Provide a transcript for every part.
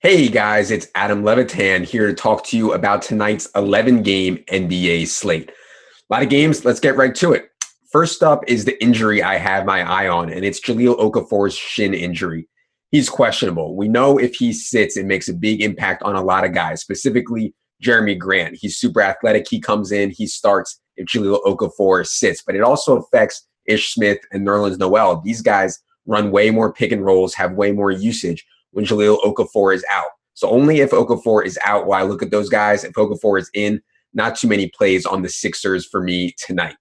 Hey guys, it's Adam Levitan here to talk to you about tonight's 11-game NBA slate. A lot of games, let's get right to it. First up is the injury I have my eye on, and it's Jahlil Okafor's shin injury. He's questionable. We know if he sits, it makes a big impact on a lot of guys, specifically Jeremy Grant. He's super athletic. He comes in, he starts if Jahlil Okafor sits, but it also affects Ish Smith and Nerlens Noel. These guys run way more pick and rolls, have way more usage when Jahlil Okafor is out. So only if Okafor is out will I look at those guys. If Okafor is in, not too many plays on the Sixers for me tonight.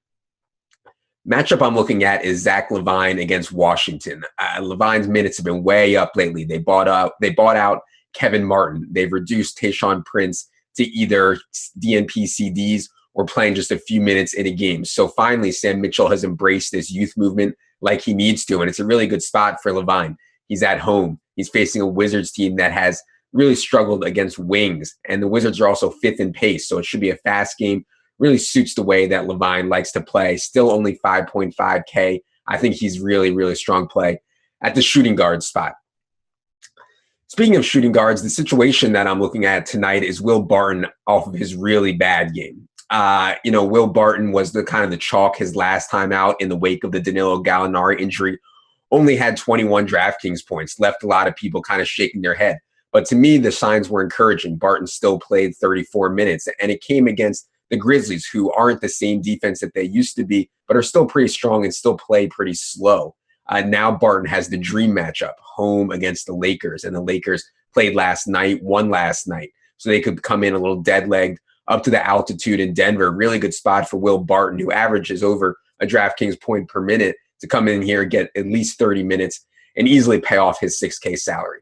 Matchup I'm looking at is Zach LaVine against Washington. LaVine's minutes have been way up lately. They bought out Kevin Martin. They've reduced Tayshaun Prince to either DNP CDs or playing just a few minutes in a game. So finally, Sam Mitchell has embraced this youth movement like he needs to, and it's a really good spot for LaVine. He's at home. He's facing a Wizards team that has really struggled against wings, and the Wizards are also fifth in pace, so it should be a fast game. Really suits the way that LaVine likes to play. Still only 5.5K. I think he's really, really strong play at the shooting guard spot. Speaking of shooting guards, the situation that I'm looking at tonight is Will Barton off of his really bad game. Will Barton was the chalk his last time out in the wake of the Danilo Gallinari injury. Only had 21 DraftKings points, left a lot of people kind of shaking their head. But to me, the signs were encouraging. Barton still played 34 minutes, and it came against the Grizzlies, who aren't the same defense that they used to be, but are still pretty strong and still play pretty slow. Now Barton has the dream matchup, home against the Lakers, and the Lakers played won last night, so they could come in a little dead-legged up to the altitude in Denver. Really good spot for Will Barton, who averages over a DraftKings point per minute, to come in here, get at least 30 minutes, and easily pay off his 6K salary.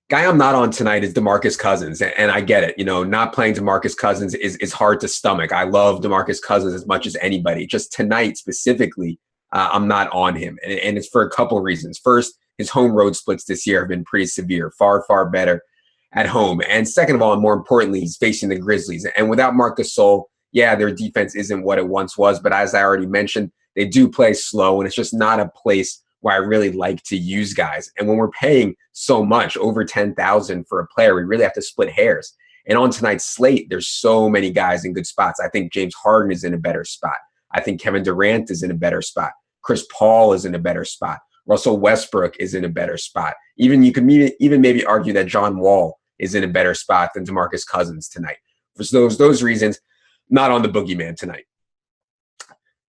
Guy I'm not on tonight is DeMarcus Cousins, and I get it. Not playing DeMarcus Cousins is hard to stomach. I love DeMarcus Cousins as much as anybody. Just tonight specifically, I'm not on him, and it's for a couple of reasons. First, his home road splits this year have been pretty severe, far, far better at home. And second of all, and more importantly, he's facing the Grizzlies. And without Marc Gasol, yeah, their defense isn't what it once was, but as I already mentioned, they do play slow, and it's just not a place where I really like to use guys. And when we're paying so much, over $10,000 for a player, we really have to split hairs. And on tonight's slate, there's so many guys in good spots. I think James Harden is in a better spot. I think Kevin Durant is in a better spot. Chris Paul is in a better spot. Russell Westbrook is in a better spot. You could even maybe argue that John Wall is in a better spot than DeMarcus Cousins tonight. For those reasons, not on the boogeyman tonight.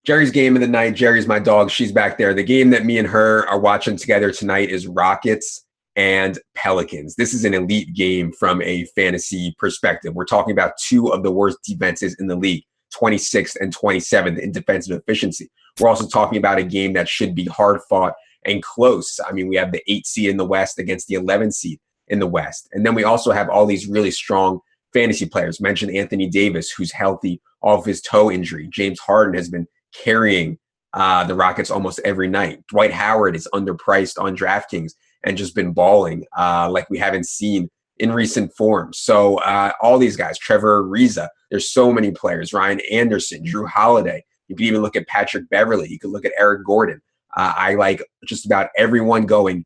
Gerri's game of the night. Gerri's my dog. She's back there. The game that me and her are watching together tonight is Rockets and Pelicans. This is an elite game from a fantasy perspective. We're talking about two of the worst defenses in the league, 26th and 27th in defensive efficiency. We're also talking about a game that should be hard fought and close. I mean, we have the 8 seed in the West against the 11 seed in the West. And then we also have all these really strong fantasy players. Mentioned Anthony Davis, who's healthy off his toe injury. James Harden has been carrying the Rockets almost every night. Dwight Howard is underpriced on DraftKings and just been balling like we haven't seen in recent form. So all these guys, Trevor Ariza, there's so many players, Ryan Anderson, Drew Holiday. You could even look at Patrick Beverley. You could look at Eric Gordon. I like just about everyone going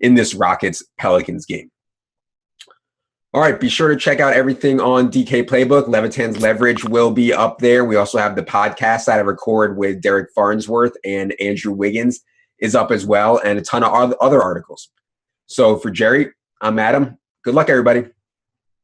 in this Rockets-Pelicans game. All right, be sure to check out everything on DK Playbook. Levitan's Leverage will be up there. We also have the podcast that I record with Derek Farnsworth and Andrew Wiggins is up as well, and a ton of other articles. So for Gerri, I'm Adam. Good luck, everybody.